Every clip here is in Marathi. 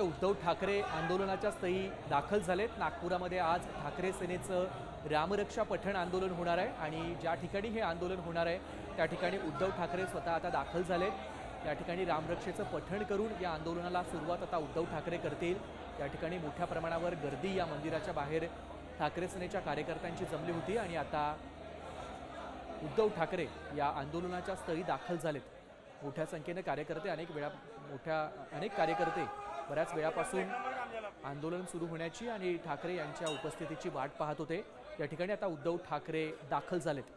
उद्धव ठाकरे आंदोलनाच्या स्थळी दाखल झालेत। नागपुरामध्ये आज ठाकरे सेनेचं रामरक्षा पठण आंदोलन होणार आहे आणि ज्या ठिकाणी हे आंदोलन होणार आहे त्या ठिकाणी उद्धव ठाकरे स्वतः आता दाखल झालेत। या ठिकाणी रामरक्षेचं पठण करून या आंदोलनाला सुरुवात आता उद्धव ठाकरे करतील। या ठिकाणी मोठ्या प्रमाणावर गर्दी या मंदिराच्या बाहेर ठाकरे सेनेच्या कार्यकर्त्यांची जमली होती आणि आता उद्धव ठाकरे या आंदोलनाच्या स्थळी दाखल झालेत। मोठ्या संख्येने कार्यकर्ते अनेक कार्यकर्ते बऱ्याच वेळापासून आंदोलन सुरू होण्याची आणि ठाकरे यांच्या उपस्थितीची वाट पाहत होते। या ठिकाणी आता उद्धव ठाकरे दाखल झालेत।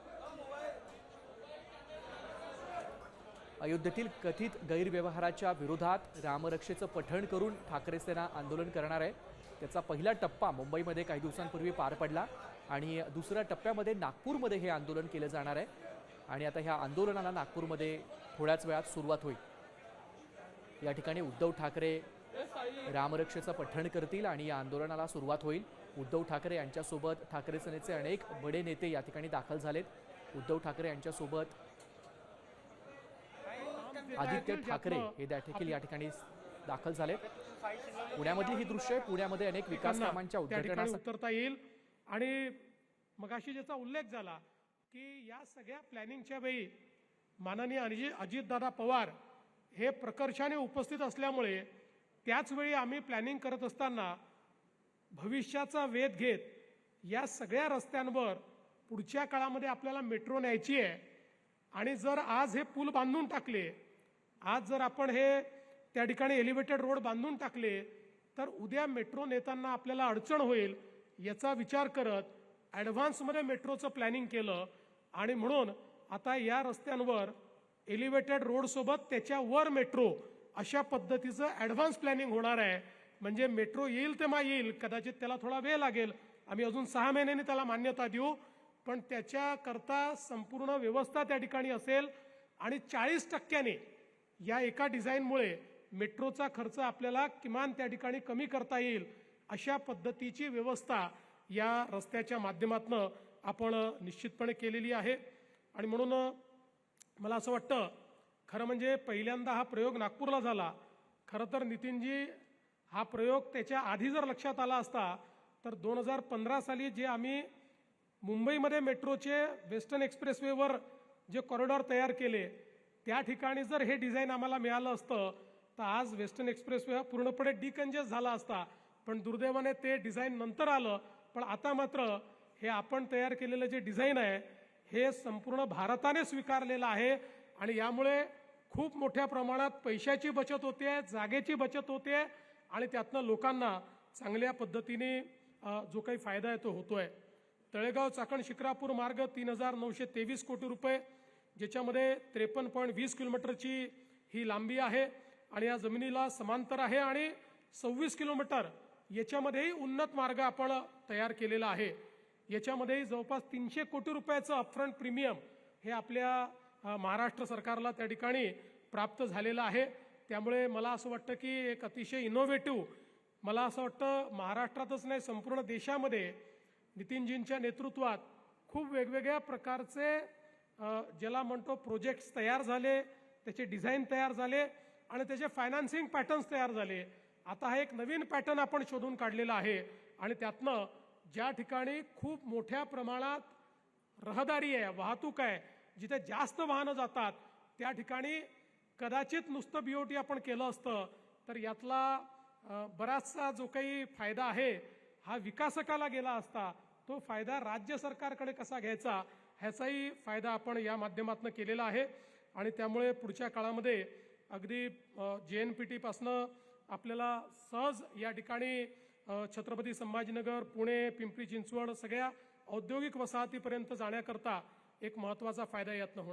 अयोध्येतील कथित गैरव्यवहाराच्या विरोधात रामरक्षेचं पठण करून ठाकरे सेना आंदोलन करणार आहे। त्याचा पहिला टप्पा मुंबईमध्ये काही दिवसांपूर्वी पार पडला आणि दुसऱ्या टप्प्यामध्ये नागपूरमध्ये हे आंदोलन केलं जाणार आहे आणि आता ह्या आंदोलनाला नागपूरमध्ये थोड्याच वेळात सुरुवात होईल। या ठिकाणी उद्धव ठाकरे रामरक्षेचं पठण करतील आणि या आंदोलनाला सुरुवात होईल। उद्धव ठाकरे यांच्यासोबत ठाकरे सेनेचे अनेक बडे नेते या ठिकाणी दाखल झालेत। उद्धव ठाकरे यांच्यासोबत आदित्य ठाकरे हे देखील या ठिकाणी दाखल झालेत। पुण्यामधली ही दृश्य पुण्यामध्ये अनेक विकास कामांच्या उद्घाटनास उतरता येईल आणि मगाशी ज्याचा उल्लेख झाला की या सगळ्या प्लॅनिंगच्या वेळी माननीय अजितदादा पवार हे प्रकर्षाने उपस्थित असल्यामुळे त्याच वेळी आम्ही प्लॅनिंग करत असताना भविष्याचा वेध घेत या सगळ्या रस्त्यांवर पुढच्या काळामध्ये आपल्याला मेट्रो न्यायची आहे आणि जर आज हे पूल बांधून टाकले, आज जर आपण हे त्या ठिकाणी एलिव्हेटेड रोड बांधून टाकले तर उद्या मेट्रो नेताना आपल्याला अडचण होईल। याचा विचार करत ॲडव्हान्समध्ये मेट्रोचं प्लॅनिंग केलं आणि म्हणून आता या रस्त्यांवर एलिव्हेटेड रोडसोबत त्याच्यावर मेट्रो अशा पद्धतीचं ॲडव्हान्स प्लॅनिंग होणार आहे। म्हणजे मेट्रो येईल तेव्हा येईल, कदाचित त्याला थोडा वेळ लागेल, आम्ही अजून 6 महिन्यांनी त्याला मान्यता देऊ, पण त्याच्याकरता संपूर्ण व्यवस्था त्या ठिकाणी असेल आणि 40% या एका डिझाईनमुळे मेट्रोचा खर्च आपल्याला किमान त्या ठिकाणी कमी करता येईल अशा पद्धतीची व्यवस्था या रस्त्याच्या माध्यमातून आपण निश्चितपणे केलेली आहे। आणि म्हणून मला असं वाटतं खरं म्हणजे पहिल्यांदा हा प्रयोग नागपूरला झाला। खरं तर नितीनजी हा प्रयोग त्याच्या आधी जर लक्षात आला असता तर 2015 साली जे आम्ही मुंबईमध्ये मेट्रोचे वेस्टर्न एक्सप्रेसवेवर जे कॉरिडॉर तयार केले त्या ठिकाणी जर हे डिझाईन आम्हाला मिळालं असतं तर आज वेस्टर्न एक्सप्रेसवे हा पूर्णपणे डिकंजेस्ट झाला असता, पण दुर्दैवाने ते डिझाईन नंतर आलं। पण आता मात्र हे आपण तयार केलेलं जे डिझाईन आहे हे संपूर्ण भारताने स्वीकारलेलं आहे आणि यामुळे खूप मोठ्या प्रमाणात पैशाची बचत होते, जागेची बचत होते आणि त्यातनं लोकांना चांगल्या पद्धतीने जो काही फायदा आहे तो होतोय। तळेगाव चाकण शिक्रापूर मार्ग 3923 कोटी रुपये, ज्याच्यामध्ये 53.20 किलोमीटरची ही लांबी आहे आणि या जमिनीला समांतर आहे आणि 26 किलोमीटर याच्यामध्येही उन्नत मार्ग आपण तयार केलेला आहे। याच्यामध्ये जवळपास 300 कोटी रुपयाचं अपफ्रंट प्रीमियम हे आपल्या महाराष्ट्र सरकारला त्या ठिकाणी प्राप्त झालेलं आहे। त्यामुळे मला असं वाटतं की एक अतिशय इनोव्हेटिव्ह, मला असं वाटतं महाराष्ट्रातच नाही संपूर्ण देशामध्ये नितीनजींच्या नेतृत्वात खूप वेगवेगळ्या प्रकारचे ज्याला म्हणतो प्रोजेक्ट्स तयार झाले, त्याचे डिझाईन तयार झाले आणि त्याचे फायनान्सिंग पॅटर्न्स तयार झाले। आता हा एक नवीन पॅटर्न आपण शोधून काढलेला आहे आणि त्यातनं ज्या ठिकाणी खूप मोठ्या प्रमाणात रहदारी आहे, वाहतूक आहे, जिथे जास्त वाहनं जातात त्या ठिकाणी कदाचित नुसतं BOT आपण केलं असतं तर यातला बराचसा जो काही फायदा आहे हा विकासकाला गेला असता। तो फायदा राज्य सरकारकडे कसा घ्यायचा ह्याचाही फायदा आपण या माध्यमातून केलेला आहे आणि त्यामुळे पुढच्या काळामध्ये अगदी JNPT पासनं आपल्याला सहज या ठिकाणी छत्रपती संभाजीनगर, पुणे, पिंपरी चिंचवड सगळ्या औद्योगिक वसाहतीपर्यंत जाण्याकरता एक महत्त्वाचा फायदा यातनं होणार।